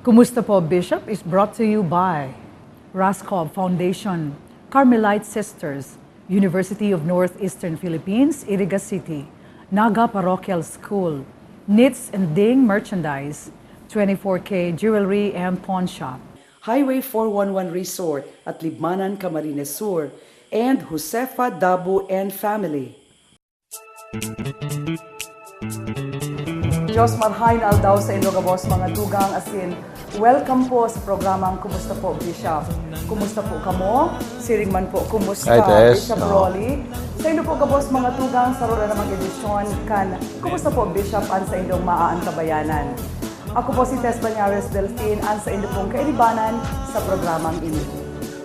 Kumusta po, Bishop is brought to you by Raskov Foundation, Carmelite Sisters, University of Northeastern Philippines, Iriga City, Naga Parochial School, Knits and Ding Merchandise, 24K Jewelry and Pawn Shop, Highway 411 Resort at Libmanan, Camarines Sur, and Josefa Dabu and Family. Diyos marhain aldaw sa inyo gabos mga dugang asin. Welcome po sa programang Kumusta po, Bishop? Kumusta po kamo? Siring man po, kumusta, Bishop Rolly? Sa inyo po gabos mga dugang sa rula namang edisyon kan Kumusta po, Bishop, an sa inyong maaan kabayanan. Ako po si Tess Banyares Delfin, an sa inyo pong kailibanan sa programang ini.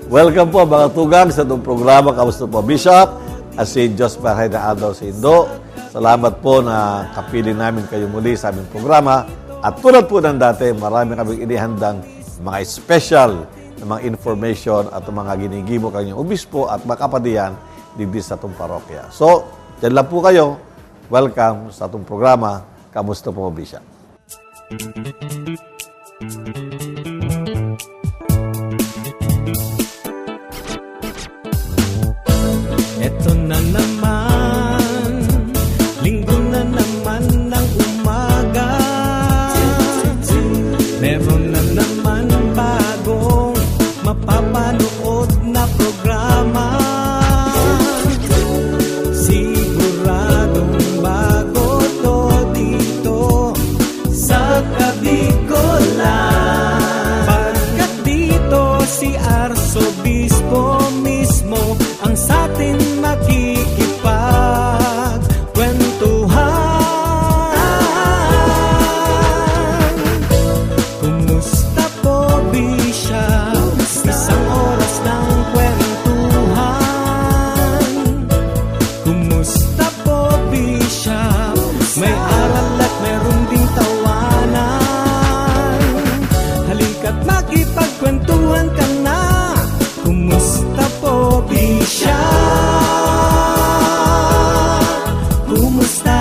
Welcome po mga tugang sa itong programa Kamusta po, Bishop? Asin Diyos marhain na aldaw sa Indo. Salamat po na kapili namin kayo muli sa aming programa. At tulad po ng dati, marami kaming inihandang mga special na mga information at mga ginigimo kanyang obispo at mga kapatiyan dito sa itong parokya. So, dyan lang po kayo. Welcome sa itong programa. Kamusta po, Bishop? Eto na naman, linggo na naman ng umaga. Meron na naman bagong mapapanood na programa. Siguradong bago to dito sa Kabikolan. Pagkat dito si Arsobispo mismo ang satin makikipagkwentuhan. Kumusta po, Bishop? Isang oras ng kwentuhan. Kumusta po, Bishop? May aral at meron ding tawanan. Halika't makipagkwentuhan ka na. Kumusta po, Bishop? Kumusta?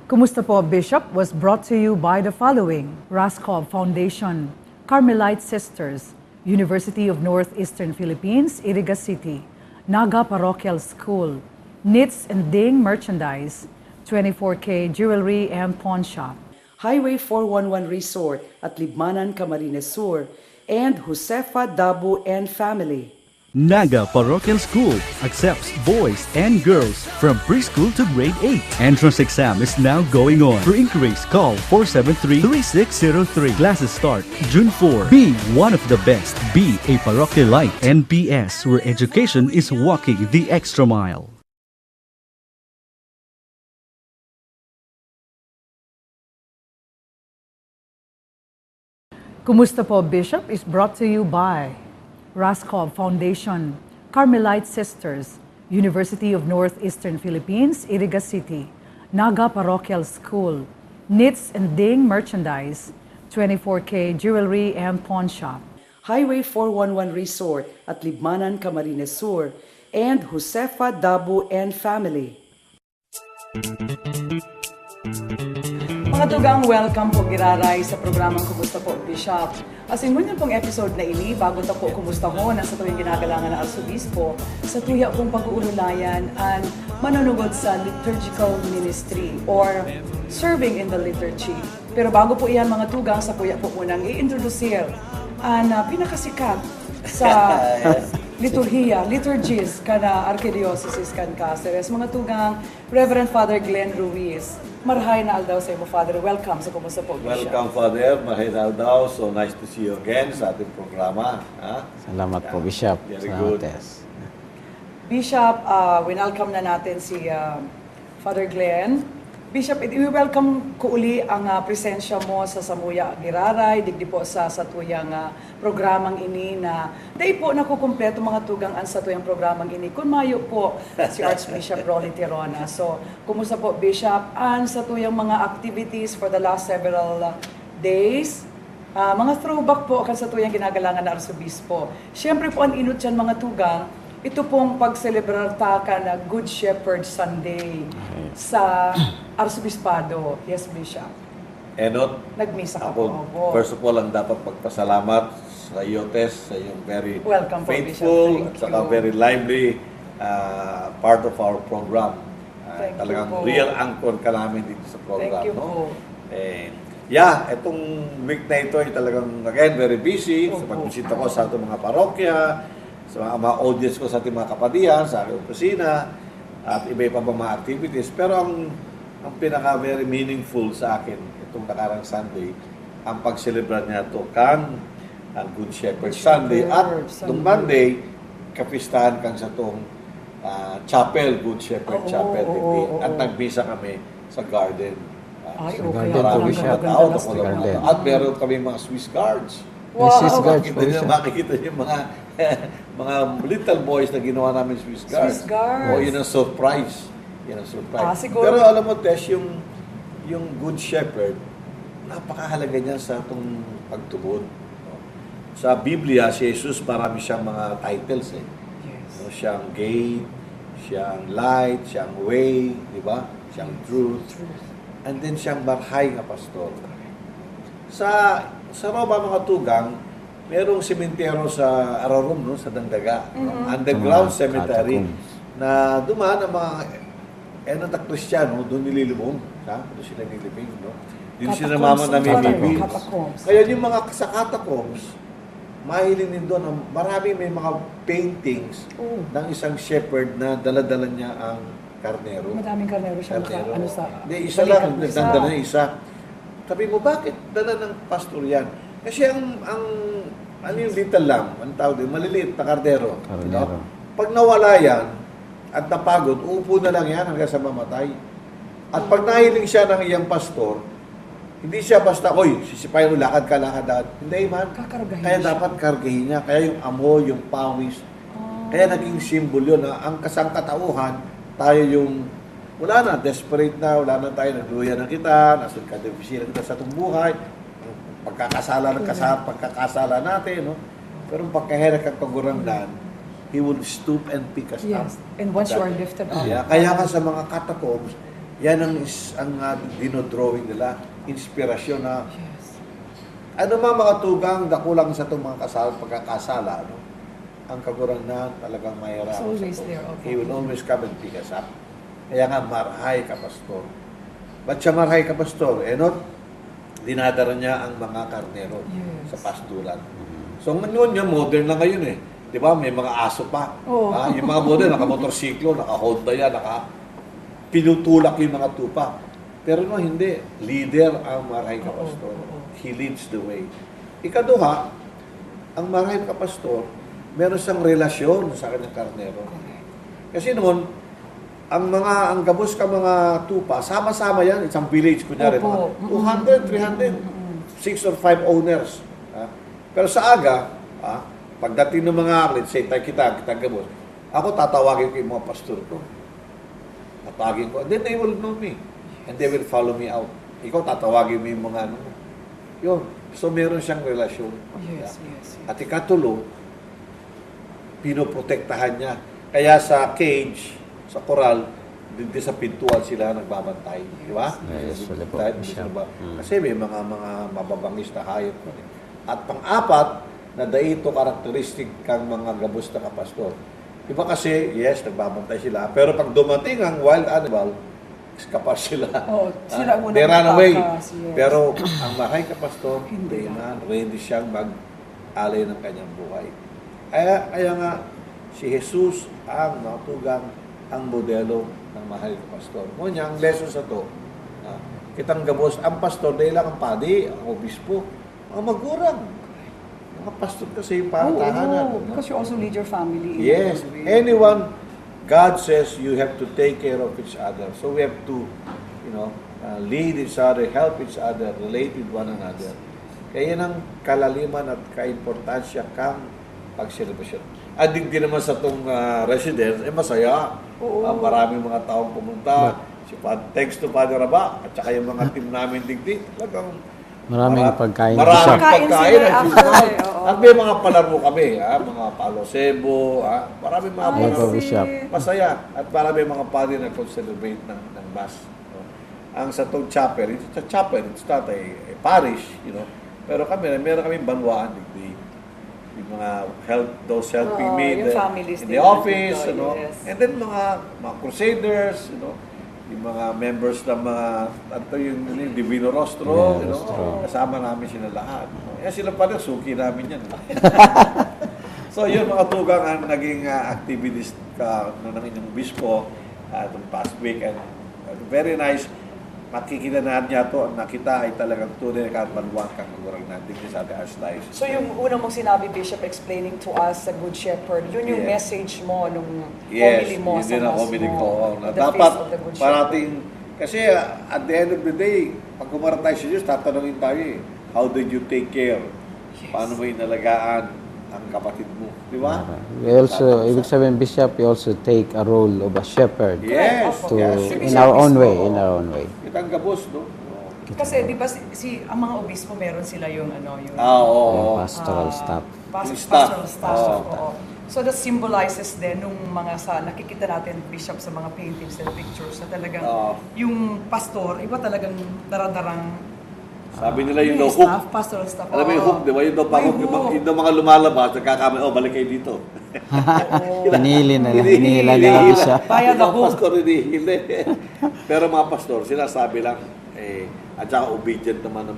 Kumusta po, Bishop was brought to you by the following: Raskov Foundation, Carmelite Sisters, University of Northeastern Philippines, Iriga City, Naga Parochial School, Knits and Ding Merchandise, 24K Jewelry and Pawn Shop, Highway 411 Resort at Libmanan, Camarines Sur, and Josefa Dabu and Family. Naga Parochial School accepts boys and girls from preschool to grade 8. Entrance exam is now going on. For inquiries, call 473-3603. Classes start June 4. Be one of the best. Be a parochialite. NPS, where education is walking the extra mile. Kumusta po, Bishop is brought to you by Raskov Foundation, Carmelite Sisters, University of Northeastern Philippines, Iriga City, Naga Parochial School, Knits and Ding Merchandise, 24K Jewelry and Pawn Shop, Highway 411 Resort at Libmanan, Camarines Sur, and Josefa Dabu and Family. Mga tugang, welcome po giraray sa programang Kumusta po, Bishop. As in, ngunyan pong episode na ini, bago ta po kumustahon sa tuwing ginagalangan ng Arsobispo, sa tuya pong pag-uulayan and manunugod sa liturgical ministry or serving in the liturgy. Pero bago po iyan mga tugang, sa tuya po munang i-introduce ang pinakasikat sa liturgies kana Archdiocese kan Cáceres. Mga tugang, Reverend Father Glenn Ruiz. Marhay na aldaw sa imo, Father. Welcome sa Kumusta po, Bishop. Welcome, Father. Marhay na aldaw. So nice to see you again sa ating programa. Salamat po, Bishop. Very Salamat, good. Tess. Bishop, winelcome na natin si Father Glenn. Bishop, i-welcome ko uli ang presensya mo sa Samuya Giraray, digdi po sa tuyang programang ini na dahil po nakukumpleto mga tugang an sa tuyang programang ini. Kung mayo po si Archbishop Rolly Tirona. So, kumusta po, Bishop? An sa tuyang mga activities for the last several days? Mga throwback po kan sa tuyang ginagalangan na Arsobispo. Siyempre po ang inut dyan mga tugang, ito pong pag-celebrar ka na Good Shepherd Sunday sa Arsobispado. Yes, Bishop. Enot, Nagmisa ka ako, po. first of all, ang dapat magpasalamat sa iyo, Tess, sa iyong very Welcome po, faithful Bishop. at saka Thank you. very lively part of our program. Thank you Talagang po. real anchor ka namin dito sa program. Thank you no? po. Itong week na ito ay talagang, again, very busy. Sa pagbisita ko sa ating mga parokya, sa mga audience ko sa ating mga kapatihan, sa aking opisina, at iba pa mga activities. Pero ang pinaka very meaningful sa akin itong nakarang Sunday, ang pag-celebrate niya ito ang Good Shepherd Sunday. At itong Monday, kapistahan kang sa itong chapel, Good Shepherd Chapel. At nagbisa kami sa garden. Ay, Sa okay. garden po, Marami Bishop. mga tao. Ganda na garden. At meron kami mga Swiss guards. Swiss guards po, Makikita Bishop. makikita niyo mga little boys na ginawa namin Swiss guards. Swiss guards. O yun ang surprise. Yun ang surprise. Siguro. Pero alam mo, Tess, yung Good Shepherd, napakahalaga niya sa itong pagtubod. Sa Biblia, si Jesus, marami siyang mga titles. Yes. No, siyang gate, siyang light, siyang way, di ba? Siyang truth. And then siyang barhay nga pastor. Sa Roma, mga tugang, merong sementeryo sa Ararum, no, sa Dangdaga. No? Underground Mga cemetery catacombs. na dumaan ang mga Kristyano, doon nililibong. Doon sila nilibing. No? Doon sila mama na may bibig. Catacombs. Kaya yung mga sa catacombs, mahiling din doon. Marami may mga paintings ng isang shepherd na dala-dala niya ang karnero. Madaming karnero siya. Ano sa... Hindi, isa lang. Nagdala niya isa. Sabi mo, bakit dala ng pastor yan? Kasi ano yung little lamb, ang tawag din, maliliit na kardero. Kardero. Pag nawala yan, at napagod, uupo na lang yan hanggang sa mamatay. At pag nahiling siya ng iyang pastor, hindi siya basta, oy, sisipayin mo, lakad ka. Hindi man. Kakargahin Kaya siya. dapat kargahin niya. Kaya yung amoy, yung pawis. Kaya naging symbol yun na ang kasangkatauhan, tayo yung, wala na, desperate na, wala na tayo, nagluya na kita, nasun ka na kita sa itong buhay, pagkakasala natin, no? Pero pagkahera kang kagurangdan, He will stoop and pick us up. Yes. And once you are lifted up. Yeah, kaya ka sa mga catacombs, Yan ang dinodrawing nila, inspirasyon na ano mga tugang dakulang sa itong mga pagkakasala, ano? Ang kagurangan talagang mahirap. It's always there, okay. He will always come and pick us up. Kaya nga, marhay ka, pastor. Ba't siya marhay ka, pastor? Dinadara niya ang mga karnero sa pastulan. So, ngayon niya, modern na ngayon eh. Di ba? May mga aso pa. Oo. Yung mga modern, naka-motorsiklo, naka-Honda yan, pinutulak yung mga tupa. Pero no, hindi. Leader ang marhay ka, pastor. He leads the way. Ikaduha, ang marhay ka, pastor, meron siyang relasyon sa kanyang karnero. Kasi noon, ang gabos ka mga tupa, sama-sama yan, isang village, kunyari, mga 200, 300, 6 or 5 owners. Pero sa aga, pagdating ng mga, let's say, kita gabos, ako tatawagin ko yung mga pastor ko. Tatawagin ko, then they will know me. And they will follow me out. Ikaw tatawagin mo yung mga ano. Yun. So, meron siyang relasyon. Yes. At ikatulo, pinoprotektahan niya. Kaya sa cage, sa koral, dito sa pintuan sila nagbabantay. Di ba? Yes, wala po. Kasi may mga mababangis na hayop. At pang-apat, na dahito karakteristik kang mga gabos na kapastor. Iba kasi, yes, nagbabantay sila. Pero pag dumating ang wild animal, iskapar sila. Sila muna they run away. yes. Pero ang mahay kapastor, hindi na. Ready siyang mag-alay ng kanyang buhay. Kaya nga, si Jesus ang natugang ang modelo ng mahal na pastor. Ngunit ang lesson sa to, kitang gabos, ang pastor, dahil lang ang padi, ang obispo, ang magurang. Mga pastor kasi yung tahanan. Because you also lead your family. Yes. Anyone, God says you have to take care of each other. So we have to, lead each other, help each other, relate with one another. Kaya yan ang kalaliman at kaimportansya kang pag-celebration. Adik din naman sa itong residence, masaya. Maraming mga taong pumunta. Thanks to Father Raba at saka yung mga team namin digdi. Maraming pagkain. Maraming pagkain. Sila, at may mga palaro kami, mga palosebo, maraming mga palaro. Masaya. At maraming mga pari na celebrate ng Mass. Ang sa itong chapel, it's not a parish, Pero meron kami banwaan digdi. Yung mga those helping me in the office, yes. And then mga crusaders, yung mga members ng mga yung Divino Rostro, kasama namin sila lahat. Sila pala, suki namin yan. So yun mga tugang ang naging activities ng inyong bispo itong past week, and very nice. Makikita na niya to, ang nakita ay talagang tunay na kabanwang kang gurang natin sa ating archdiocese. So yung unang mong sinabi, Bishop, explaining to us sa Good Shepherd, yun yung message mo nung homily mo sa Mass mo. Dapat parating, kasi at the end of the day, pag kumara tayo sa Diyos, tatanungin tayo how did you take care? Paano mo inalagaan ang kapatid mo? Di ba? We also, ibig sabihin, Bishop, we also take a role of a shepherd. Yes. In our own way. Kitang gabos, no? Kasi di ba ang mga obispo meron sila yung Pastoral staff. Pastoral staff. So that symbolizes din nung mga nakikita natin, Bishop, sa mga paintings and pictures na talagang yung pastor, iba talagang daradarang sabi nila yung hook. Pastoral staff. Alam mo yung hook, di ba? Yung hook, yung mga lumalabas, nagkakamay, balik kayo dito. Hinihila nila siya. Kaya na hook. Pastor, hinihila. Pero mga pastor, sinasabi lang, at saka obedient naman ang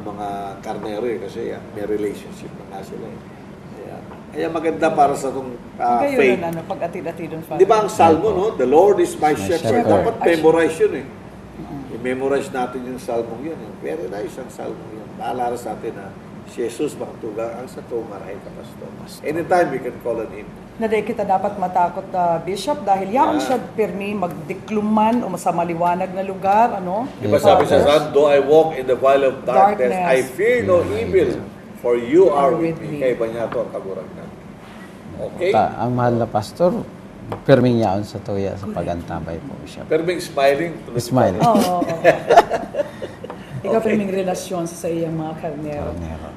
mga karnero kasi may relationship na nga sila. Kaya maganda para sa itong faith. Pag-atid-atidon. Di ba ang salmo, no? The Lord is my shepherd. Dapat memorize yun I-memorize natin yung salmong yun. Very nice ang salmong yun. Maalala sa atin na si Jesus makatugang ang sa tumaray ka, pastor. Anytime we can call on Him. Naday kita dapat matakot na Bishop dahil yaman siya permi magdikluman o sa maliwanag na lugar, Diba sabi sa Son, though I walk in the valley of darkness, I fear no evil, for you are with me. Kaya ba niya ito ang kagurang natin? Okay? Ang mahal na pastor, perming yaon sa tuya sa pagantabay po, Bishop. Perming smiling. Smiling. Oo. Ikaw perming relasyon sa iyang mga karnero.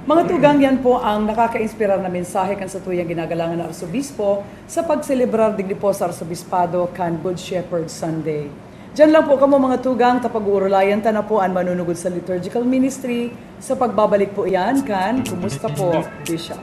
Mga tugang, yan po ang nakaka-inspirar na mensahe kan sa tuyang ginagalangan ng Arsobispo sa pagselebrar digdi po sa Arsobispado kan Good Shepherd Sunday. Diyan lang po kamo mga tugang tapag-uurulayan ta na po ang manunugod sa liturgical ministry. Sa pagbabalik po iyan kan, kumusta po, Bishop?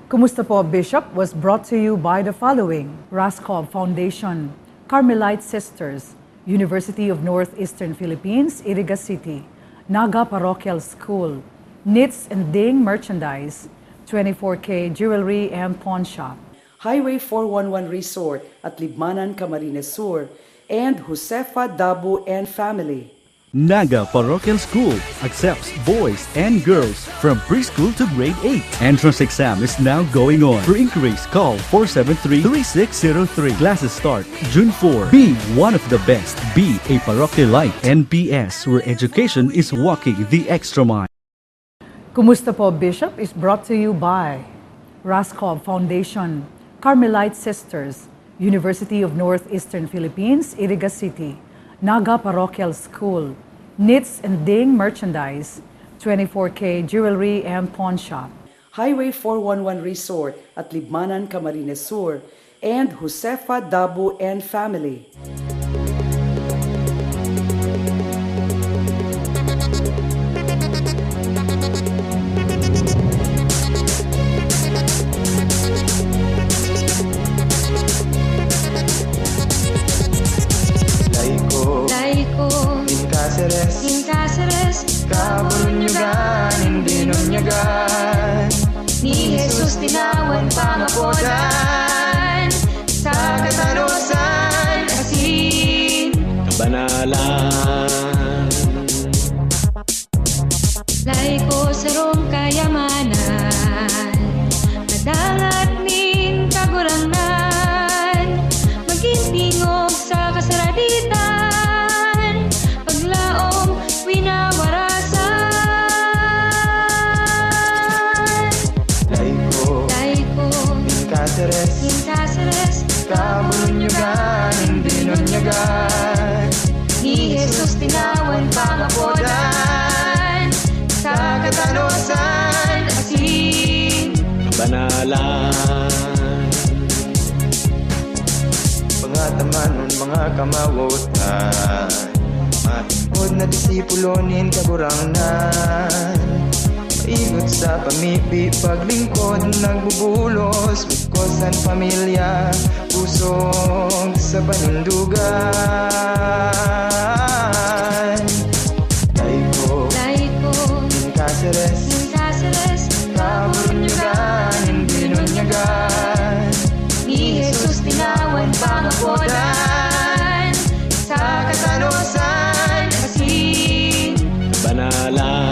Kumusta po, Bishop was brought to you by the following: Raskov Foundation, Carmelite Sisters, University of Northeastern Philippines, Iriga City, Naga Parochial School, Knits and Ding Merchandise, 24K Jewelry and Pawn Shop, Highway 411 Resort at Libmanan, Camarines Sur, and Josefa Dabu and Family. Naga Parochial School accepts boys and girls from preschool to grade 8. Entrance exam is now going on. For inquiries, call 473-3603. Classes start June 4. Be one of the best. Be a parochialite. NPS, where education is walking the extra mile. Kumusta po, Bishop is brought to you by Raskov Foundation, Carmelite Sisters, University of Northeastern Philippines, Iriga City, Naga Parochial School, Knits and Ding Merchandise, 24K Jewelry and Pawn Shop, Highway 411 Resort at Libmanan, Camarines Sur, and Josefa Dabu and Family. Laiko, Incaceres, Kabunyugan, Binunyagan, ni Jesus tinawan pangapodan, sa katanusan asin, Banalan. Laiko sarong kayamanan, madangat ning kagurangan, magintingog sa kasaraditan, paglaom winawarasan. Laiko, Incaceres, Kabunyugan, Binunyagan, ni Jesus tinawan pangapodan, sa katanusan asin, Banalan. Mga tamanon, mga kamawutan, matikod na disipulonin kagurangan, paigot sa pamipi, paglingkod nagbubulos, bukos ang pamilya, pusog sa panindugan. Laiko, Incaceres, Kabunyugan, Binunyagan, ni Jesus tinawan pangapodan, sa katanusan asin, Banalan.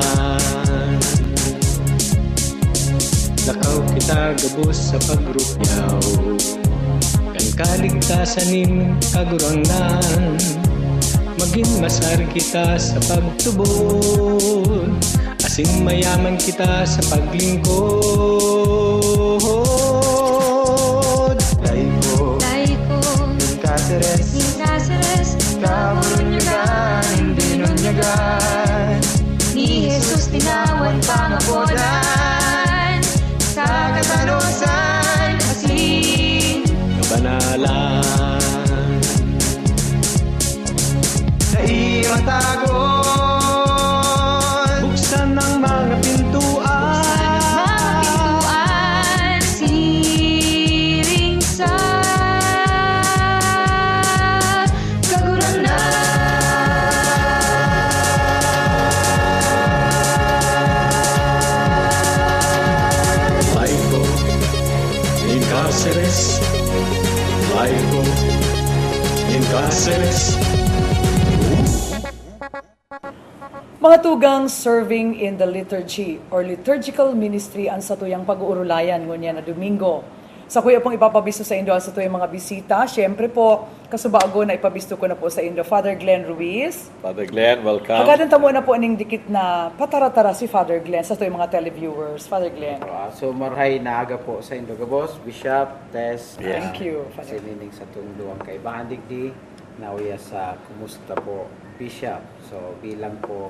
Lakaw kita gabos sa pagrupyaw, kan kaligtasanin kagurangan, maging masar kita sa pagtubod, asing mayaman kita sa paglingkod. Laiko, Incaceres, Kabunyugan, Binunyagan, ni Jesus tinawan pangapodan, sa katanusan asin, Banalan. Naimatagon, buksan ang mga pintuan, siring sa Laiko, Incaceres, Laiko, Incaceres. Mga tugang serving in the liturgy or liturgical ministry ang satuyang pag-uurulayan ngunya na Domingo. Sa kuya pong ipapabisto sa Indo sa tuyang mga bisita, syempre po, kasubago na ipabisto ko na po sa Indo, Father Glenn Ruiz. Father Glenn, welcome. Hagadan tamo na po aning dikit na patara-tara si Father Glenn sa tuyang mga televiewers. Father Glenn. So marhay na aga po sa Indogabos, Bishop, Tess. Thank you, Father. Sinining sa tunduang kay Bahandigdi, nauya sa kumusta po, Bishop. So bilang po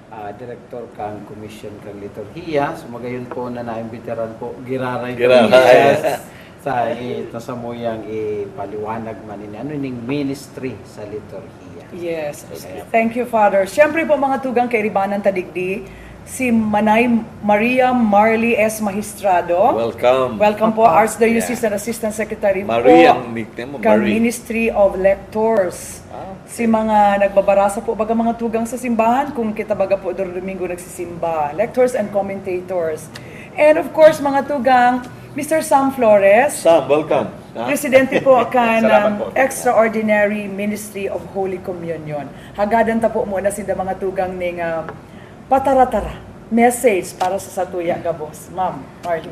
Director kang Commission kang Liturhiya. So magayon po na naimbitaran po Giraray. Giraray. sa ito sa muyang ipaliwanag man ini ano ning ministry sa liturhiya. Yes. Thank you, Father. Siyempre po mga tugang kairibanan tadigdi, si Manay Maria Marley S. Magistrado. Welcome. Welcome po, Archdiocese and Assistant Secretary Marie, po. ang nickname mo, Kang Marie. Ministry of Lectors. Si mga nagbabarasa po, baga mga tugang sa simbahan, kung kita baga po Domingo nagsisimba. Lectors and commentators. And of course, mga tugang, Mr. Sam Flores. Sam, welcome. Presidente po kan Extraordinary Ministry of Holy Communion. Hagadan ta po muna sila mga tugang ning patara-tara message para sa satuya gabos. Ma'am, Marley.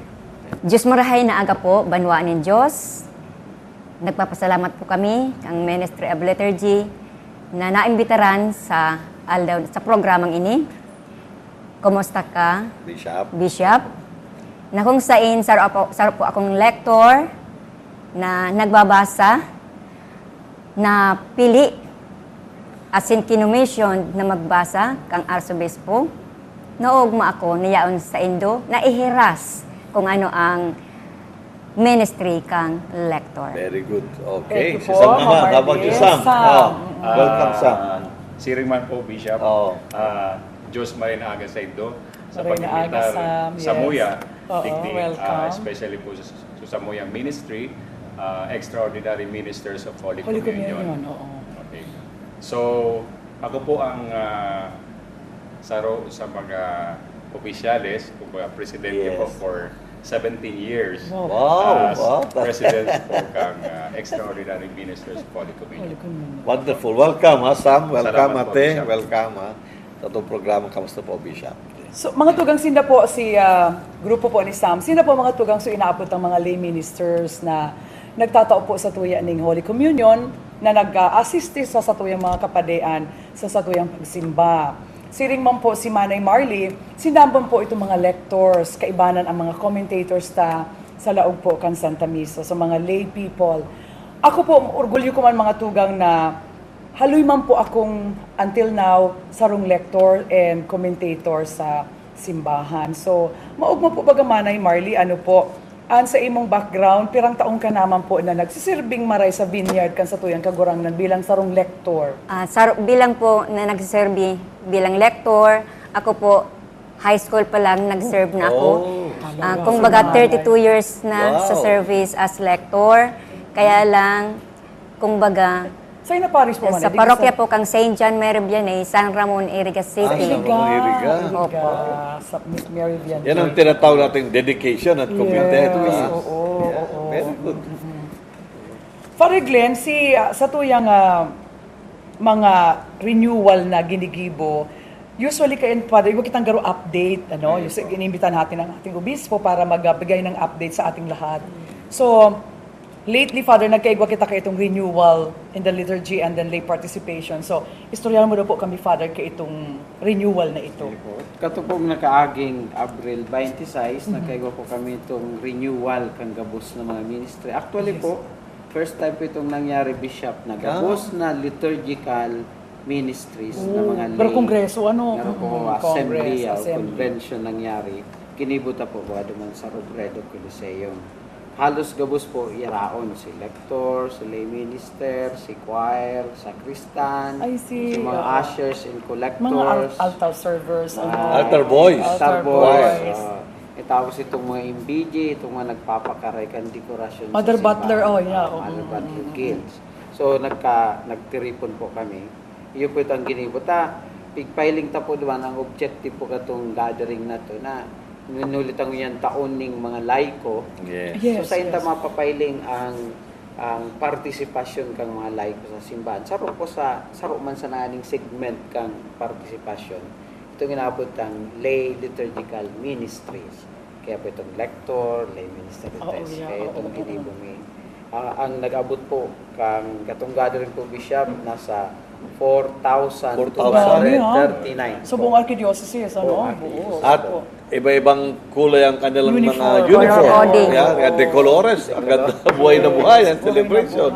Diyos marahay na aga po, banwaan ng Diyos. Nagpapasalamat po kami ang Ministry of Liturgy na naimbitaran sa aldaw sa programang ini. Kumusta ka, Bishop? Na kung sain, saro po akong lector na nagbabasa na pili asin kinumission na magbasa kang Arsobispo. Naugma ako niyaon sa Indo na ihiras kung ano ang ministry kang lector. Very good. Okay. Thank Si you Sam po, naman. Marley. How about you, Sam? Sam. Welcome, Sam. Siringman po, Bishop. Oo. Diyos Marinaga sa Indo. Sa Marinaga, pagkimitar Sam, sa yes. Muya. Oo, welcome. Especially po sa Samuyang Ministry, Extraordinary Ministers of Holy Holy Communion. Communion, oo. Okay. So, ako po ang saro sa mga opisyales, kumbaga presidente Yes. po for 17 years Wow. as Wow. president po kang Extraordinary Ministers of Holy Communion. Holy Communion. Wonderful. Welcome, ha, Sam. Welcome, Salamat po, ate. Bishop. Welcome, ha. Sa itong programa, kamusta po, Bishop? So, mga tugang sinda po si grupo po ni Sam. Sinda po mga tugang so inaabot ng mga lay ministers na nagtatao po sa tuya ng Holy Communion na nag-assist sa satuyang mga kapadean sa satuyang pagsimba. Siring man po si Manay Marley, sinambon po itong mga lectors, kaibanan ang mga commentators sa laog po kan Santa Misa, sa mga lay people. Ako po, orgulyo ko man mga tugang na haloy man po akong until now sarong lector and commentator sa simbahan. So, maugma po baga Manay Marley, ano po, sa imong background, pirang taong ka naman po na nagsisirbing maray sa vineyard kan sa tuyang kagurangnan bilang sarong lector. Bilang po na nagserve bilang lector, ako po high school pa lang nag-serve na ako. Kung baga 32 years na sa service as lector. Kaya lang, kung baga, Sa'yo na Paris po, sa parokya po kang St. John Mary Vianney, San Ramon, Iriga City. Iriga. Opo. Sa Miss Mary Vianney. Yan ang tinatawag nating dedication at commitment. Yes, ha? oo. Very good. Father Glenn, sa tuyang mga renewal na ginigibo, usually kayo, Father, iba kitang garo update, inimbitan natin ang ating obispo para magbigay ng update sa ating lahat. So, lately, Father, nagkaigwa kita kay itong renewal in the liturgy and then lay participation. So, istoryahan mo daw po kami, Father, kay itong renewal na ito. Katupong nakaaging Abril 26, nagkaigwa po kami itong renewal kang gabos ng mga ministry. Actually po, first time po itong nangyari, Bishop, na gabos na liturgical ministries na mga lay. Pero kongreso, Pero po, assembly, Congress, convention nangyari. Kinibuta po ba duman sa Robredo Coliseum. Halos gabos po iraon si lector, si lay minister, si choir, sacristan, I see. si mga ushers and collectors, Mga altar servers. Altar boys. altar boys. boys. Tapos itong mga MBJ, itong mga nagpapakaray kang dekorasyon Mother sa Butler, simbahan. yeah. Mother Butler Guilds. So nagtiripon po kami. Iyo po itong ginibuta. Pigpiling ta po diba ang objective po katong gathering na to na nunulit ang yan taon ning mga laiko. Yes. So sa inta mapapiling ang partisipasyon kang mga laiko sa simbahan. Saro man sa naning segment kang partisipasyon. Itong inabot ang lay liturgical ministries. Kaya po itong lector, lay minister kaya itong ginibumi. Ang nag-abot po kang katong gathering po, Bishop, nasa 4,239. So, buong archdiocese, ano? Buo. At iba-ibang kulay ang kanilang Uniform. mga uniform. Color coding. Yan, de colores. Ang ganda, buhay na buhay ang celebration.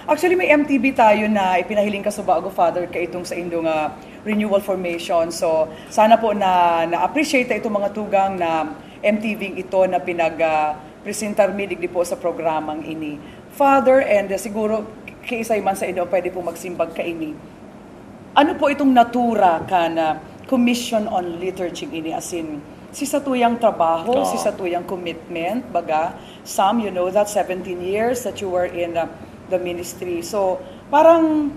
Actually, may MTV tayo na ipinahiling ka sa Bago, Father, kay itong sa Indo nga renewal formation. So, sana po na-appreciate itong mga tugang na MTV ito na presentar mi digdi po sa programang ini. Father, and siguro kaisay man sa inyo, pwede po magsimbag ka ini. Ano po itong natura ka na Commission on Liturgy ini? As in, si sa tuyang trabaho, si sa tuyang commitment, baga, Sam, you know that 17 years that you were in the ministry. So, parang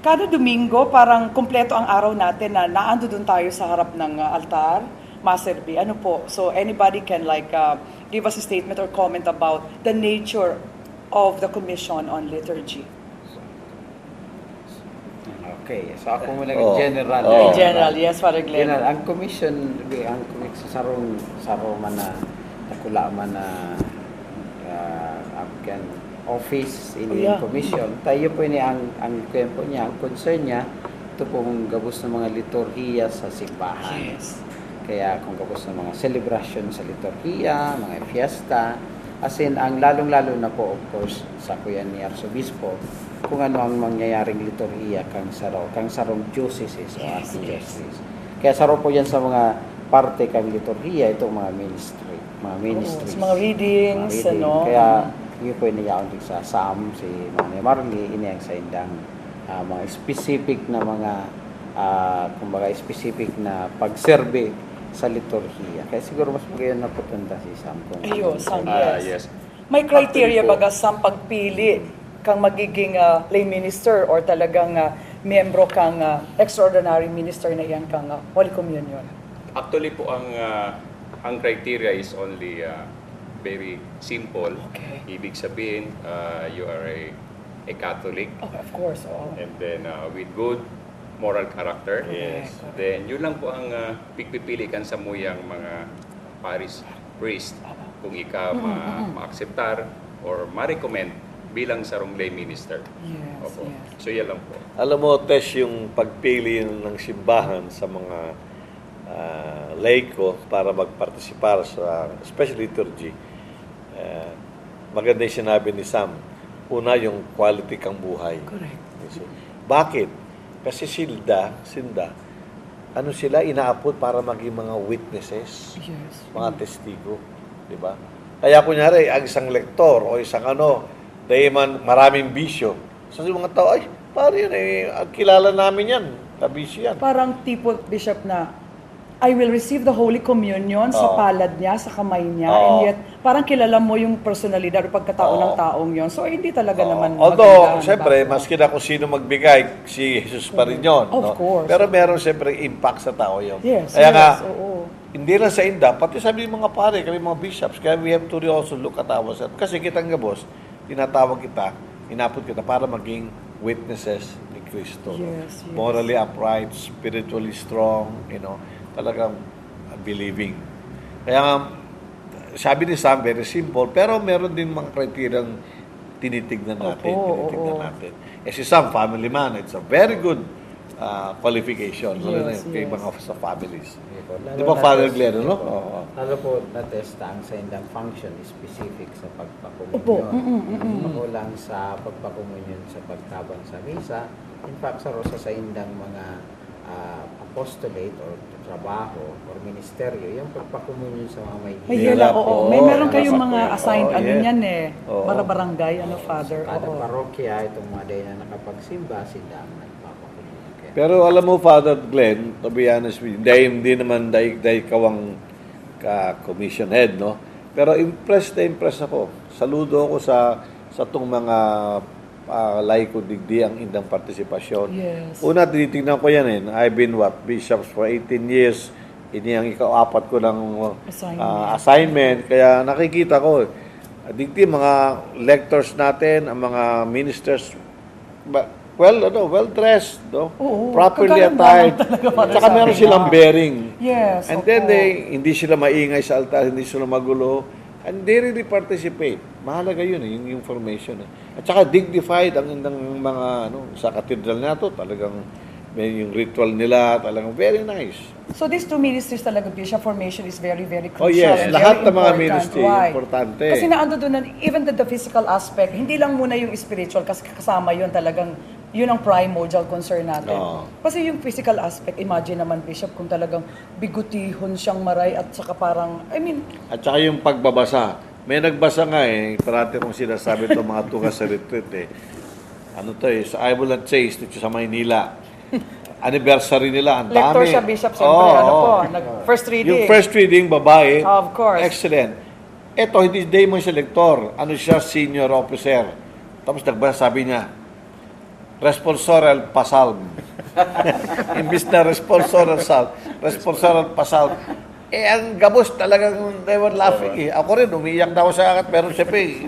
kada Domingo, parang kompleto ang araw natin na naando doon tayo sa harap ng altar, maserbi. Ano po? So, anybody can give us a statement or comment about the nature of the Commission on Liturgy. Okay, so ako muna general. In general, yes, Father Glenn. General, ang commission sa sarong man na nakula man na Afghan office in commission. Tayo po ni ang kwento niya, ang concern niya, ito pong gabos ng mga liturhiya sa simbahan. Yes. Kaya kung gabos ng mga celebration sa liturhiya, mga fiesta, as in, ang lalong-lalo na po, of course, sa kuya ni Arsobispo, kung ano ang mangyayaring liturhiya kang sarong diocese o archdiocese. Kaya saro po yan sa mga parte kang liturhiya, itong mga ministries. Mga readings, ano. Kaya, yun po iniyaon din sa Sam, si Manny Marley, iniyang sa indang mga specific na mga, kumbaga, specific na pagserbe sa liturhiya. Kaya siguro mas magayon na putunda si Sam. Sam, Yes. May criteria baga sa pagpili kang magiging lay minister or talagang miyembro kang extraordinary minister na iyan kang Holy Communion? Actually po, ang criteria is only very simple. Okay. Ibig sabihin, you are a Catholic. Oh, of course. Oh. And then with good moral character. Yes. Then yun lang po ang pipili kan sa muyang mga parish priest kung ika ma-acceptar or ma-recommend bilang sarong lay minister. Yes, Opo. yes. So yan lang po. Alam mo, Tesh, yung pagpili ng simbahan sa mga laiko para magpartisipar sa special liturgy, maganda yung sinabi ni Sam. Una, yung quality kang buhay. Correct. So, bakit? Kasi sinda, ano sila, inaapod para maging mga witnesses, Yes. mga testigo. Diba? Kaya kunyari, ang isang lektor o isang maraming bisyo. So, yung mga tao, ay, paano yun, kilala namin yan, kabisyo yan. Parang tipo, Bishop, na I will receive the Holy Communion sa palad niya, sa kamay niya, and yet parang kilala mo yung personalidad o pagkatao ng taong yon. So, hindi talaga naman although, siyempre, maski na kung sino magbigay, si Jesus pa rin yun. Of course. Pero meron siyempre impact sa tao yun. Yes, Kaya nga, oo. hindi lang sa inda, pati sabi ng mga pare, kami mga bishops, kaya we have to also look at ourselves. Kasi kitang gabos, tinatawag kita, inapod kita para maging witnesses ni Kristo. Yes, yes. Morally upright, spiritually strong, talagang believing. Kaya nga, sabi ni Sam, very simple, pero meron din mga kriteriang tinitignan natin. Natin. Si Sam, family man, it's a very good qualification. Yes, kay yes. mga sa families. Lalo Di ba, na Father test- Glenn, no? Lalo po na-testa ang sa indang function specific sa Opo. pagpakomunyon. Magulang sa pagpakomunyon sa pagtabang sa misa. In fact, sa indang mga apostolate or trabaho or ministeryo, yung pagpakomunyon sa mga may May hila, oo. May meron kayong mga assigned, yeah. yan para barangay, Father. Kada Oo. parokya, itong mga day na nakapagsimba, sila ang nagpapakomunyon. Kaya Pero alam mo, Father Glenn, to be honest with you, hindi naman dahil kawang ka-commission head, no? Pero impressed ako. Saludo ako sa tong mga laiko digdi ang indang partisipasyon. Yes. Una, tinitingnan ko yan I've been bishops for 18 years. Ini ang ika-apat ko ng assignment. Kaya nakikita ko, digdi mga lectors natin, ang mga ministers, well-dressed, no? Oo, Properly kaganda attired. talaga para Tsaka sa meron akin. silang bearing. Yes, And opo. then, hindi sila maingay sa altar, hindi sila magulo. And they really participate. Mahalaga yun, yung information. At saka dignified ang mga, sa cathedral na to, talagang yung ritual nila, talagang very nice. So these two ministries talaga, Bishop, formation is very, very crucial. Oh yes, and lahat very ng mga important. ministry, Why? importante. Kasi naando doon, even the physical aspect, hindi lang muna yung spiritual, kasi kasama yun talagang, yun ang primordial concern natin. Oo. Kasi yung physical aspect, imagine naman, Bishop, kung talagang bigutihon siyang maray at saka parang, At saka yung pagbabasa, May nagbasa nga parati kong sinasabi itong mga tugas sa retreat Ano to sa I Will Not Chase dito sa Maynila. Anniversary nila, ang dami. Lector siya, Bishop, siyempre. First reading. Yung first reading, babae. Of course. Excellent. Ito, hindi mo siya lektor. Ano siya, senior officer. Tapos nagbasa, sabi niya, responsorial pasalm. Imbis na responsorial pasalm. Ang gabos talagang they were laughing Ako rin, umiyak na ako sa akat. Pero siyempre,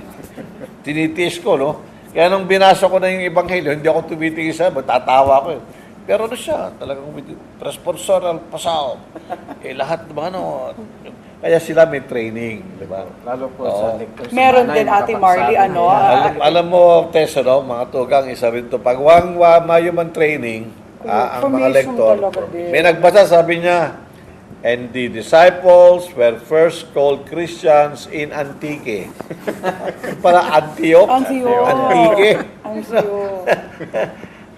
tinitiis ko, no? Kaya nung binasa ko na yung Ebanghelyo, hindi ako tumitingin sa matatawa ko Pero ano siya, talagang responsorial pasalm. Lahat ng kaya sila may training, di ba? Lalo po sa lectures. Meron din, Ate Marley, alam mo, Tessa, mga tugang, isa rin to. Pag human training, ang mga lektor, may nagbasa, sabi niya, and the disciples were first called Christians in Antique. Para Antioch. Antique.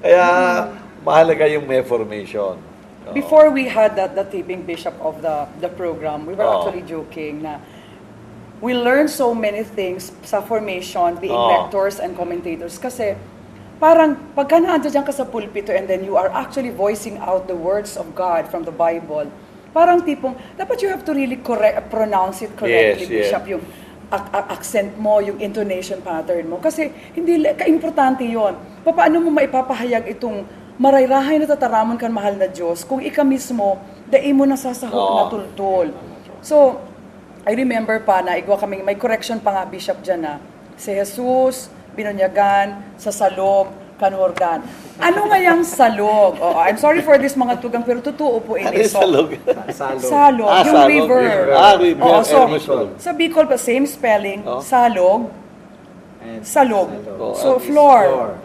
Kaya, mahalaga yung may formation. Before we had the taping, Bishop, of the program, we were actually joking na we learned so many things sa formation, being lectors and commentators. Kasi parang pagka naandyan ka sa pulpito and then you are actually voicing out the words of God from the Bible, parang tipong, dapat you have to really pronounce it correctly, Bishop, yung accent mo, yung intonation pattern mo. Kasi hindi ka-importante yon. Paano mo maipapahayag itong marayrahay na tataramon kan mahal na Diyos kung ika mismo, dai mo nasasahok na tultol. So, I remember pa na igwa kaming, may correction pa nga, Bishop, dyan na, si Jesus, binunyagan, sa salog, kanurgan. Ano nga yung salog? I'm sorry for this mga tugang, pero totoo po ini. Salog? Salog. Yung river. River. Sa Bicol pa, same spelling, salog, salog. So, floor.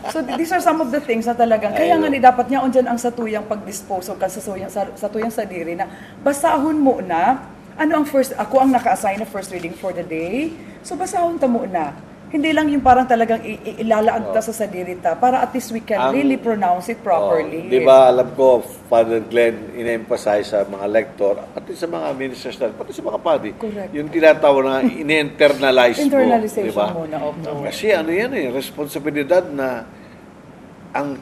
So, these are some of the things na talagang, kaya nga dapat niya dyan ang satuyang pag-dispose ka sa tuyang sadiri na basahon mo na, ano ang first, ako ang naka-assign na first reading for the day, so basahon ta mo na. Hindi lang yung parang talagang ilalaag ta sa sadirita para at least we can really pronounce it properly. Di ba, alam ko, Father Glenn, in-emphasize sa mga lektor, pati sa mga ministers, pati sa mga padi, yung tinatawag na in-internalize mo. Internalization diba? muna. Kasi ano yan responsibilidad na ang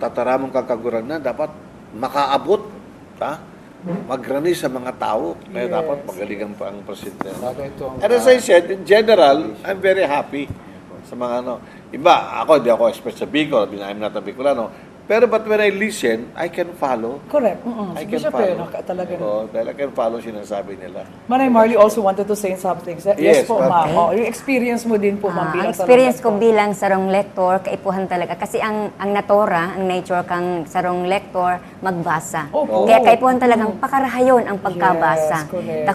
tataramong kakaguran na dapat makaabot, magrani sa mga tao. Kaya dapat magaling ang presidente. And as I said, in general, I'm very happy sa mga Iba, hindi ako expert sa Bicol, I'm not a Bicolano. Pero but when I listen, I can follow. Correct. I can follow. Dahil I can follow sinasabi nila. Manay Marley also wanted to say something. Yes po, ma'am. Yung experience mo din po, ma'am, bilang experience ko bilang sarong lektor, kaipuhan talaga. Kasi ang natura, ang nature kang sarong lektor, magbasa. Kaya kaipuhan talagang pakarahayon ang pagkabasa. Yes,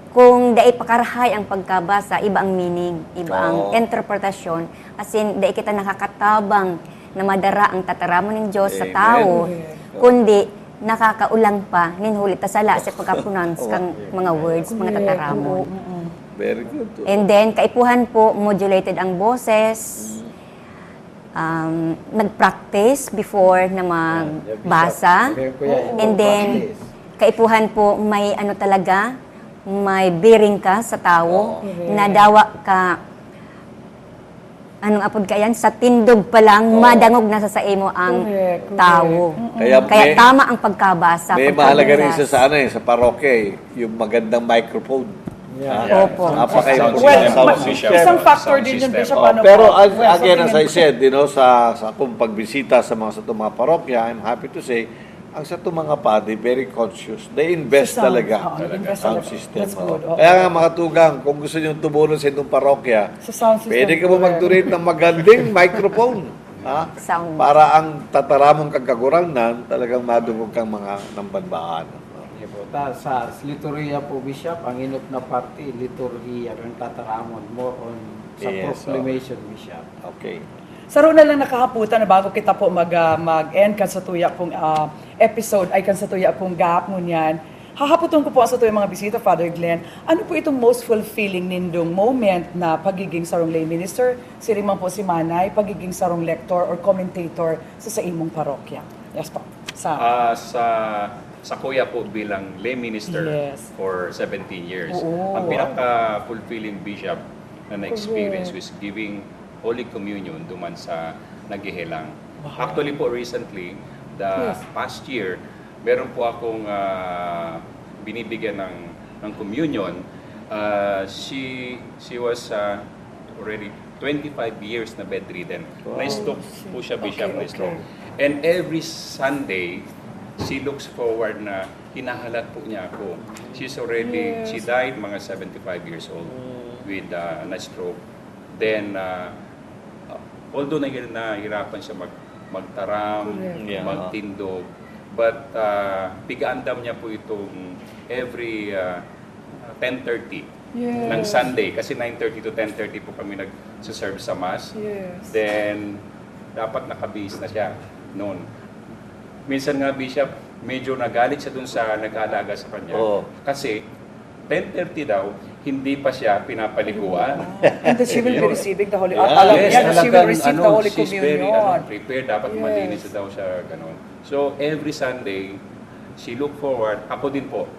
kung dai pakarahay ang pagkabasa, iba ang meaning, iba ang interpretasyon. As in, dai kita nakakatabang na madara ang tataramon ng Diyos sa tao, kundi nakakaulang pa, ninhulit tasala sa pagka-pronounce kang mga words, mga tataramon. Very good. And then, kaipuhan po, modulated ang boses, nag-practice before na magbasa, and then, kaipuhan po, may talaga, may bearing ka sa tao, nadawa ka, anong apod kayan, sa tindog pa lang, madangog na sa imo ang tao. Kaya tama ang pagkabasa. May mahalaga rin sa parokya, yung magandang microphone. Opo. Isang factor din yung Bishop. Pero again, as I said, sa akong pagbisita sa mga parokya, I'm happy to say, ang sa mga padi, very conscious. They invest talaga sa sound system. Kaya nga mga tugang, kung gusto nyo tumulong sa itong parokya, pwede ka mo mag-donate ng magandang microphone. Para ang tataramong kagkaguranan, talagang madungog kang mga nambanbaan. Sa liturgia po, Bishop, ang inop na party, liturgia, ang tataramon, more on sa proclamation, Bishop. Okay. Saro na lang nakahaputan na bago kita po mag-end kan sa tuya pong episode, ay kan sa tuya pong gap mo niyan. Hahaputon ko po sa tuya mga bisita, Father Glenn. Ano po itong most fulfilling nindong moment na pagiging sarong lay minister, siriman po si Manay, pagiging sarong lector or commentator sa imong parokya? Yes po. sa kuya po bilang lay minister Yes. for 17 years. Oo. Ang pinaka-fulfilling bishop na na-experience was giving Holy Communion duman sa naghihilang. Actually po recently, the past year, meron po akong binibigyan ng communion. She was already 25 years na bedridden. Na-stroke po siya, Bishop, na-stroke. And every Sunday, she looks forward na hinahalat po niya ako. She died mga 75 years old with na-stroke. Then, although nahihirapan siya magtaram, magtindog, but pigaandam niya po itong every 10:30 ng Sunday. Kasi 9:30 to 10:30 po kami nag-serve sa Mass. Then, dapat nakabihis na siya noon. Minsan nga, Bishop, medyo nagalit siya dun sa nag-aalaga sa kanya. Kasi 10:30 daw, hindi pa siya pinapaliguan. And that she will be receiving the Holy she will talagang, receive the Holy she's very Communion. prepared. Dapat malinis daw siya, ganun. So, every Sunday, she look forward. Ako din po.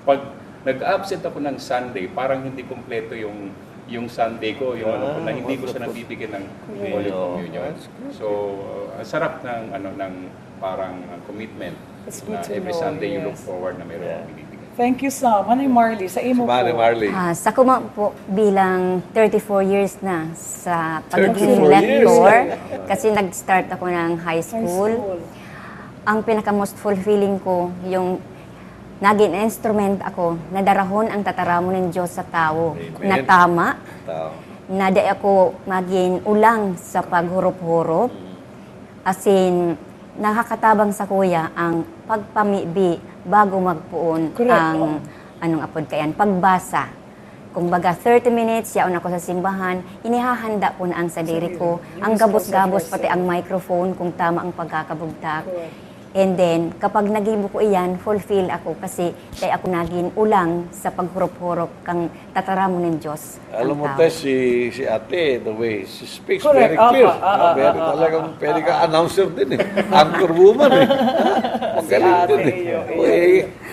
Pag nag-absent ako ng Sunday, parang hindi kompleto yung Sunday ko, yung na hindi ko siya nabibigyan ng Holy Communion. So, ang sarap ng parang commitment. It's Na good to every know, Sunday you look yes. forward na mayroon akong binibigyan. Thank you, Sam. Manay Marley, sa imo po. Marley. Sa kuma po bilang 34 years na sa pagiging lector, kasi nag-start ako ng high school. Ang pinaka-most fulfilling ko, yung naging instrument ako, nadarahon ang tataramon ng Diyos sa tao. Na tama, na di ako maging ulang sa paghurup-hurup. As in, nakakatabang sa kuya ang pagpamibi bago magpuon ang pagbasa. Kung baga 30 minutes, yaon ako sa simbahan, inihahanda po na ang sadiri ko, ang gabos-gabos, pati ang microphone kung tama ang pagkakabugtak. And then, kapag nagibo ko iyan, fulfill ako kasi kaya ako naging ulang sa paghurup-hurup kang tataramon ng Diyos. Alam mo, Tess, si ate, the way she speaks very clear. Talagang pwede ka announcer din anchor woman Magaling din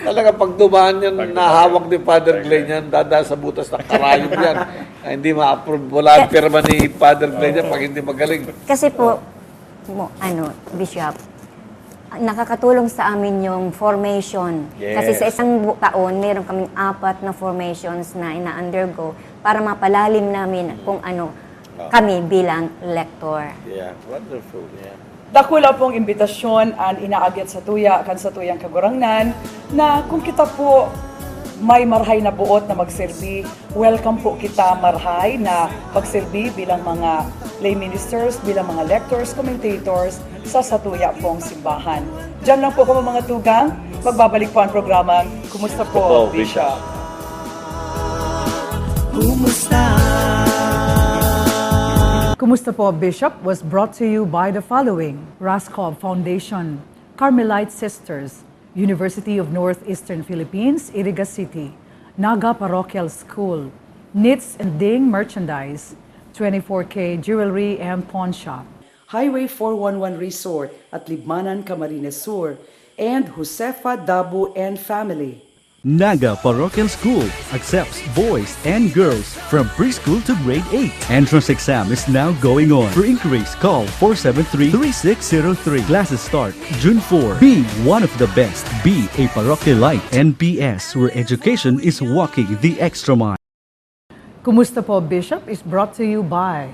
talaga pag dumaan yan, nahawak ni Father Glenn yan, dada sa butas ng karayom yan. Hindi ma-approve, wala ang pirma ni Father Glenn yan pag hindi magaling. Kasi po, Bishop, nakakatulong sa amin yung formation. Kasi sa isang taon, meron kaming 4 na formations na ina-undergo para mapalalim namin kung ano kami bilang lector. Yeah, wonderful. Yeah. Dakula pong imbitasyon ang inaagyat sa tuyang kagurangnan na kung kita po may marhay na buot na magserbi, welcome po kita marhay na magserbi bilang mga lay ministers, bilang mga lectors, commentators sa satuya pong simbahan. Diyan lang po kami mga tugang, magbabalik po ang programang Kumusta po, Bishop? Kumusta po, Bishop was brought to you by the following: Raskov Foundation, Carmelite Sisters, University of Northeastern Philippines, Iriga City, Naga Parochial School, Knits and Ding Merchandise, 24K Jewelry and Pawn Shop, Highway 411 Resort at Libmanan, Camarines Sur, and Josefa Dabu and Family. Naga Parochial School accepts boys and girls from preschool to grade 8. Entrance exam is now going on. For inquiries, call 473-3603. Classes start June 4. Be one of the best. Be a parochialite. NPS, where education is walking the extra mile. Kumusta po, Bishop is brought to you by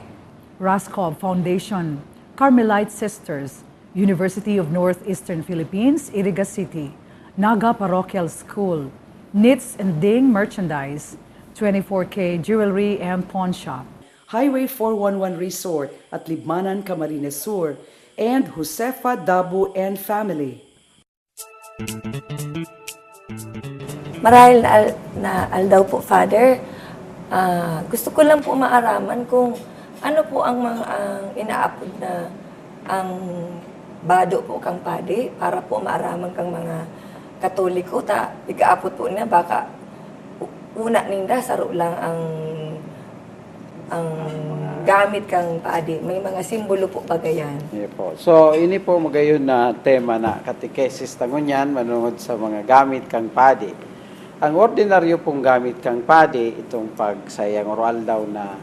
Raskov Foundation, Carmelite Sisters, University of Northeastern Philippines, Iriga City, Naga Parochial School, Knits and Ding Merchandise, 24K Jewelry and Pawn Shop, Highway 411 Resort at Libmanan, Camarines Sur, and Josefa Dabu and Family. Marahil na aldaw po, Father. Gusto ko lang po maaraman kung ano po ang mga inaapod na ang bado po kang padi para po maaraman kang mga Katoliko igaapod po niya baka una ninda saro lang ang ang gamit kang padi. May mga simbolo po bagayan. Yeah po. So, ini po magayon na tema na katikesis tangunyan manungod sa mga gamit kang padi. Ang ordinaryo pong gamit kang padi, itong pagsayang oral daw na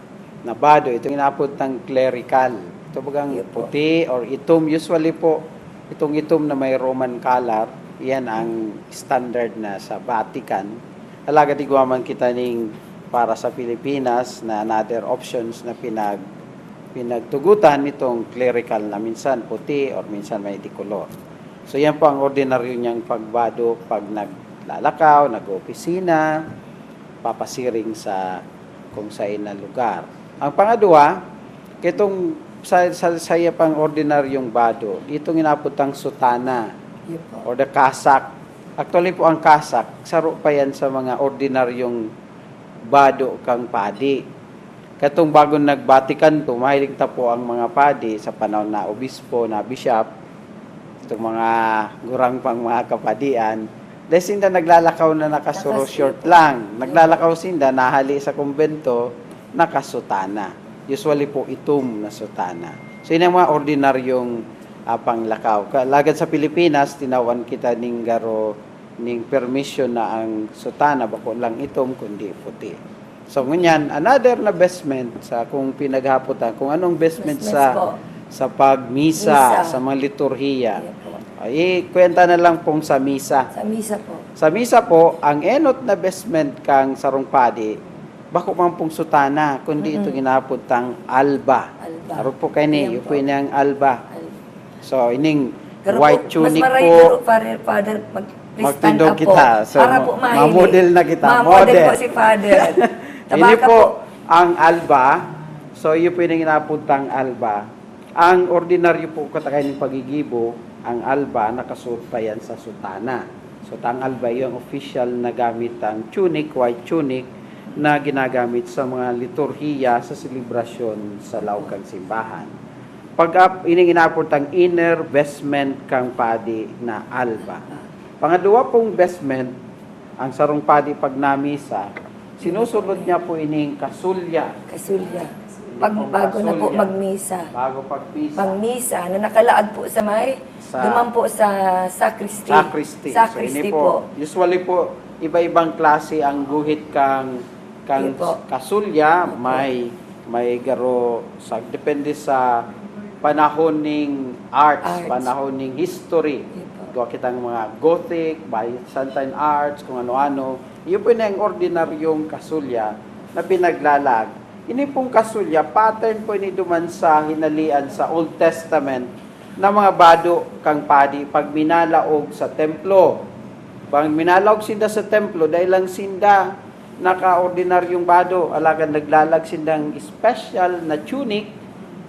bado, itong inapod ng clerical. Ito bagang puti or itom. Usually po, itong itom na may Roman color, yan ang standard na sa Vatican. Talaga di gumaman kita ning para sa Pilipinas na another options na pinagtugutan nitong clerical na minsan puti or minsan may dikolor. So yan po ang ordinaryo niyang pagbado pag naglalakaw, nag-opisina, papasiring sa kung saan na lugar. Ang pangadua, itong saya pang ordinaryong bado, itong inaputang sutana or the kasak. Actually po ang kasak, saro pa yan sa mga ordinaryong bado kang padi. Katong bagong nagbatikan to, mahilig ta po ang mga padi sa panahon na obispo, na bishop, itong mga gurang pang mga kapadian, dahil sinda naglalakaw na nakasuro short lang. Naglalakaw sinda, nahali sa kumbento, nakasutana. Usually po itom na sutana. So yun ang mga ordinaryong panglakaw. Lagad sa Pilipinas, tinawan kita ning garo ning permission na ang sutana bako lang itom kundi puti. So ngunyan another na vestment sa kung pinaghaputan kung anong vestment sa pagmisa, sa mga liturhiya. Ay kwenta na lang pong sa misa. Sa misa po. Sa misa po ang enot na vestment kang sarong padi bako man pong sutana kundi ito ginaputang alba. Aro po kay ni upo ang alba. So ining white tunic po. Father, magtindog kita. So, para po ma-model na kita. Ma-model po si Father. Ini po ang alba. So, iyo po yung inapuntang alba. Ang ordinaryo po katakay ng pagigibo, ang alba, nakasuot pa yan sa sutana. So, ang alba yung official na gamit ang tunic, white tunic, na ginagamit sa mga liturhiya sa selebrasyon sa laukang simbahan. Pag ining inapuntang inner vestment kang padi na alba. Pangadua pong vestment, ang sarong padi pag namisa, sinusunod niya po ining kasulya. Kasulya. Bago na po magmisa. Bago pagmisa. Pagmisa, na nakalaad po sa may, duman po sa sacristy. Sacristy. Sacristy so, po. Usually po, iba-ibang klase ang guhit kang kasulya, may garo, depende sa panahon ng arts, panahon ng history. Gawa kitang mga Gothic, Byzantine arts, kung ano-ano. Iyon po na yung ordinaryong kasulya na pinaglalag. Ini pong kasulya, pattern po ini duman sa hinalian sa Old Testament na mga bado kang padi pag minalaog sa templo. Pag minalaog sinda sa templo, dahil lang sinda naka-ordinaryong bado, alagan naglalag sindang special na tunic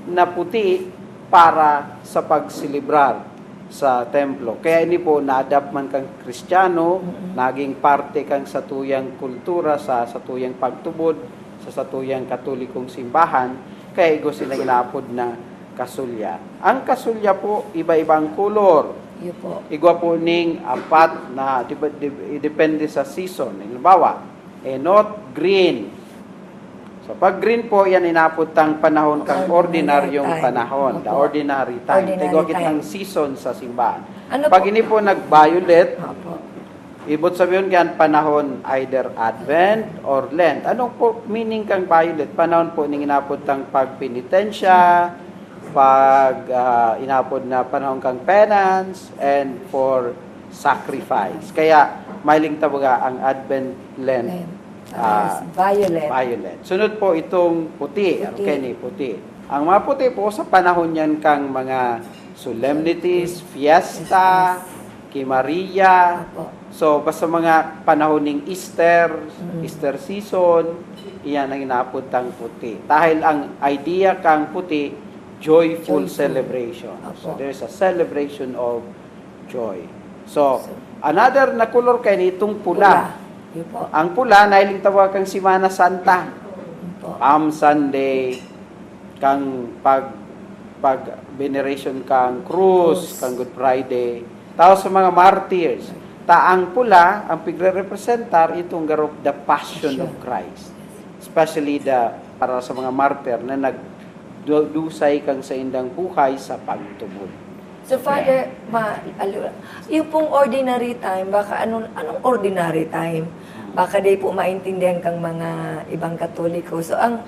na puti para sa pagsilibrar sa templo. Kaya ini po na-adapt man kang Kristiyano, naging parte kang satuyang kultura sa satuyang pagtubod, sa satuyang katolikong simbahan, kaya igo sila inapod na kasulya. Ang kasulya po, iba-ibang kulor. Igwa po ning apat na, depende sa season. Halimbawa, enot, green. So, pag green po, yan inaputang panahon kang ordinaryong panahon. The ordinary time. Tigo kitang season sa simbahan. Pag ini po nag-violet, ibot sabihin yan panahon either Advent or Lent. Anong po meaning kang violet? Panahon po ning inaputang pagpenitensya, inapod na panahon kang penance, and for sacrifice. Kaya, mailing tabaga ang Advent, Lent, violet. Sunod po itong puti. Okay ni puti. Ang mga puti po sa panahon yan kang mga solemnities, fiesta, Kimaria. So basta mga panahon ng Easter, Easter season, iyan ang inapuntang puti. Dahil ang idea kang puti, joyful celebration. So there's a celebration of joy. So another na color kay nitong pula. Ang pula, nahiling tawag kang Semana Santa. Palm Sunday, kang veneration kang Cruz, kang Good Friday. Tapos sa mga martyrs. Ang pula, ang pigre-representar, itong garop the Passion of Christ. Especially the para sa mga martir na nagdusay kang sa indang buhay sa pagtubod. So, Father, yung pong ordinary time, baka anong ordinary time? Baka di po maintindihan kang mga ibang Katoliko. So, ang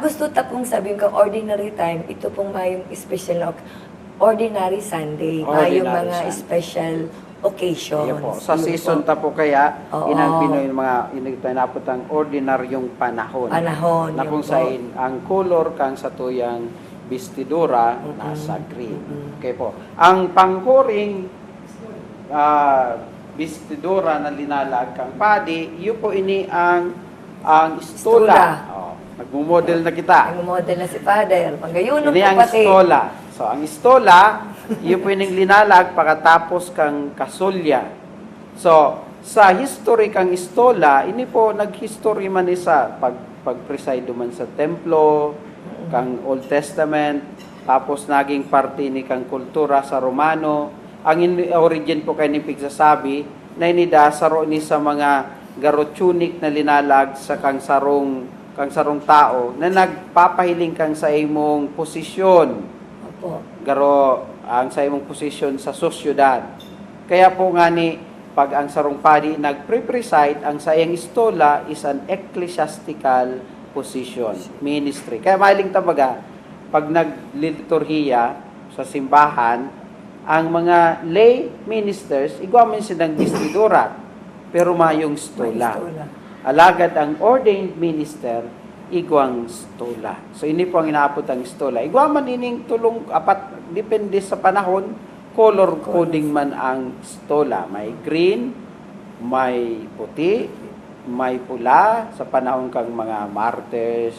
gusto tapong sabihin kang ordinary time, ito pong mayong special ordinary Sunday. Mayong mga Sunday. special occasions. Yan po. Sa Yun season po. ta po kaya, Oo. inang Pinoy mga inagtanapot ang ordinaryong panahon. Panahon, Na yun kung po. sain, ang color kang sa tuyang bestidura nasa green. Okay po. Ang pangkuring bestidura na linalag kang padi, yun po ini ang Stola. stola. Oh, nagmo-model na kita. Ang model na si Father. Pangayuno Ini po ang pati. stola. So, ang stola, yun po yung linalag pagkatapos kang kasulya. So, sa history kang stola, ini po nag-history man isa pag-preside man sa templo, kang Old Testament, tapos naging parte ni kang kultura sa Romano. Ang origin po kay ni pigsasabi, na inida saro ni sa mga garotunik na linalag sa kang sarong tao na nagpapahiling kang sa imong posisyon. Opo. Garo ang sa imong posisyon sa sosyudad. Kaya po nga ni pag ang sarong padi nagpre-preside, ang sayang stola is an ecclesiastical position, ministry. Kaya mahiling tabaga, pag nagliturhiya sa simbahan, ang mga lay ministers, igwaman silang bestidura, pero mayong stola. Alagad ang ordained minister, igwang stola. So, ini po ang inaapot ang stola. Igwaman ining tulong, depende sa panahon, color coding man ang stola. May green, may puti, may pula, sa panahon kang mga martyrs,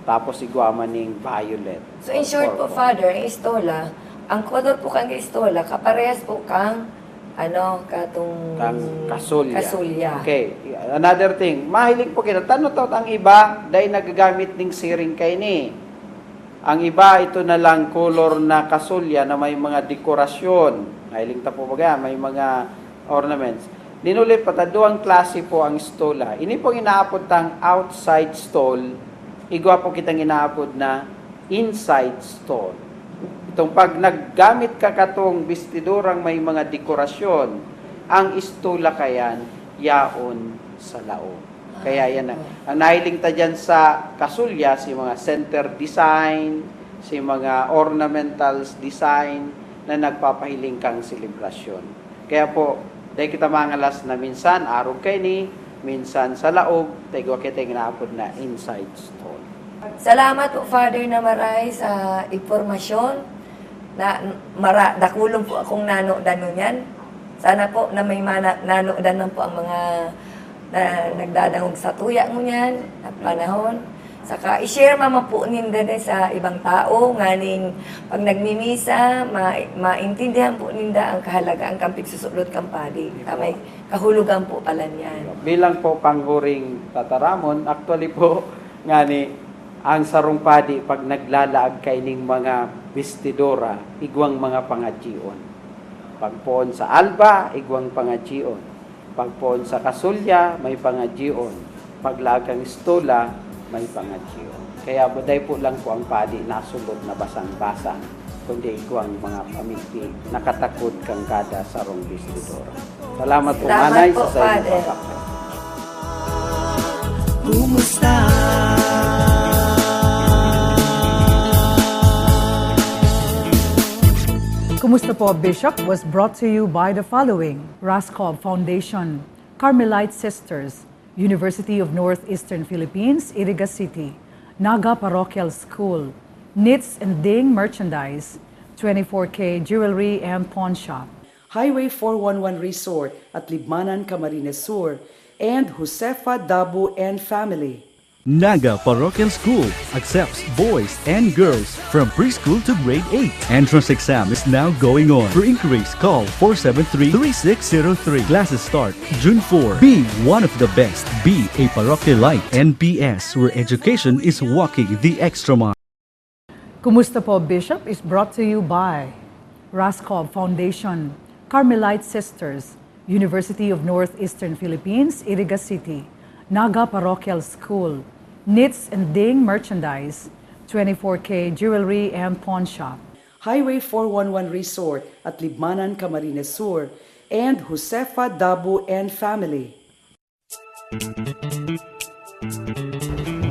tapos igwaman ning violet. So, in short po, Father, ang istola, ang color po kang istola, kaparehas po kang katong kasulya. Okay. Another thing, mahilig po kita. Tanong ang iba, dahil nagagamit ng siring kay ni. Ang iba, ito na lang color na kasulya na may mga dekorasyon. Mahiling ta po baga, may mga ornaments. Dinulit pa, duwang klase po ang stola. Ini po inaapod tang outside stall, igwa po kitang inaapod na inside stall. Itong pag naggamit ka katong bestidurang may mga dekorasyon, ang stola kayan, yaon sa lao. Kaya yan ang nahiling ta dyan sa kasulya, si mga center design, si mga ornamentals design na nagpapahiling kang selebrasyon. Kaya po, dahil kita mangalas na minsan, araw kay ni, minsan sa laog, tayo kita yung naapod na inside stall. Salamat po, Father, na maray sa impormasyon. Dakulong po akong nanodanon yan. Sana po na may nanodanon po ang mga na nagdadangog sa tuya mo yan, na panahon. Saka i-share mama po ninda sa ibang tao, nganing pag nagmimisa, maintindihan po ninda ang kahalagaan kang pigsusulot kang padi. May kahulugan po pala niyan. Bilang po panghuring tataramon, actually po, ang sarong padi, pag naglalaag kay ning mga bestidora, igwang mga pangadjion. Pagpoon sa alba, igwang pangadjion. Pagpoon sa kasulya, may pangadjion. Paglagang stola, may pangadjion. Kaya buday po lang po ang padi nasulod na basang-basang, kundi igwang mga pamigti, nakatakod kang kada sarong bestidora. Salamat po, Manay, po, sa inyo Father. pagkakita. Kumusta? Kumusta po, Bishop was brought to you by the following: Raskov Foundation, Carmelite Sisters, University of Northeastern Philippines, Iriga City, Naga Parochial School, Knits and Ding Merchandise, 24K Jewelry and Pawn Shop, Highway 411 Resort at Libmanan, Camarines Sur, and Josefa Dabu and Family. Naga Parochial School accepts boys and girls from preschool to grade 8. Entrance exam is now going on. For inquiries, call 473-3603. Classes start June 4. Be one of the best. Be a parochialite. NPS, where education is walking the extra mile. Kumusta po, Bishop is brought to you by Raskov Foundation, Carmelite Sisters, University of Northeastern Philippines, Iriga City, Naga Parochial School, Knits and Ding Merchandise, 24K Jewelry and Pawn Shop. Highway 411 Resort at Libmanan, Camarines Sur, and Josefa Dabu and Family.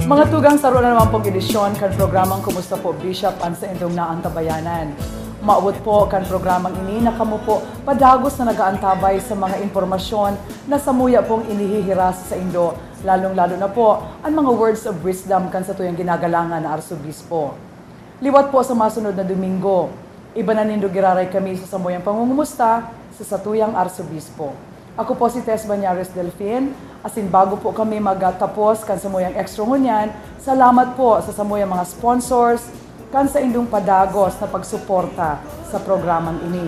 Mga tugang saro na naman pong edisyon kan programang Kumusta po Bishop ang sa indong naantabayanan. Maabot po kan programang ini na kamo po padagos na nagaantabay sa mga impormasyon na samuya pong inihihiras sa Indo, lalong-lalo na po ang mga words of wisdom kan sa tuyang ginagalangan na Arsobispo. Liwat po sa masunod na Domingo, iba na nindo giraray kami sa samuyang pangungumusta sa satuyang Arsobispo. Ako po si Tess Banyares Delfin, asin bago po kami magtapos kan samuyang extra ngunyan, salamat po sa samuyang mga sponsors, kan sa indong padagos na pagsuporta sa programang ini.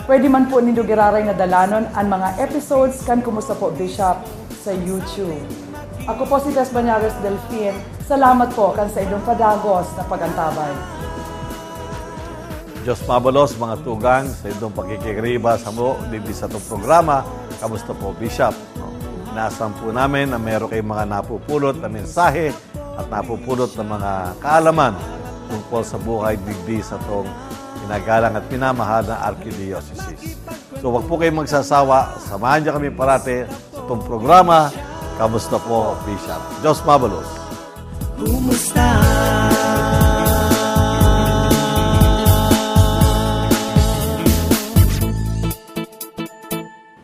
Pwede man po nindo giraray na dalanon ang mga episodes kan Kumusta po Bishop sa YouTube. Ako po si Tess Banyares Delfin. Salamat po kan sa indong padagos na pagantabay. Diyos mabalos mga tugang sa indong pagkikiriba sa mo dito sa itong programa. Kamusta po, Bishop? Inaasahan po namin na meron kayong mga napupulot na mensahe at napupulot na mga kaalaman tungkol sa buhay digdi sa itong pinagalang at pinamahal na Archdiocese. So wag po kayong magsasawa. Samahan niyo kami parate sa itong programa. Kamusta po, Bishop? Diyos mabalos. Kumusta?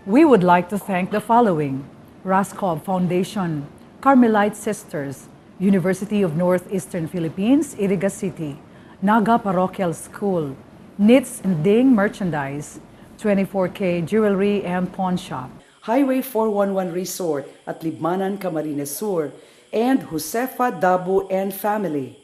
We would like to thank the following: Raskov Foundation, Carmelite Sisters, University of Northeastern Philippines, Iriga City, Naga Parochial School, Knits and Ding Merchandise, 24K Jewelry and Pawn Shop, Highway 411 Resort at Libmanan, Camarines Sur, and Josefa Dabu and Family.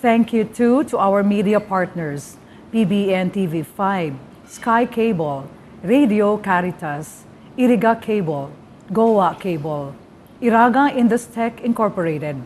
Thank you too to our media partners, PBN TV5, Sky Cable, Radio Caritas, Iriga Cable, Goa Cable, Iraga Industech Incorporated,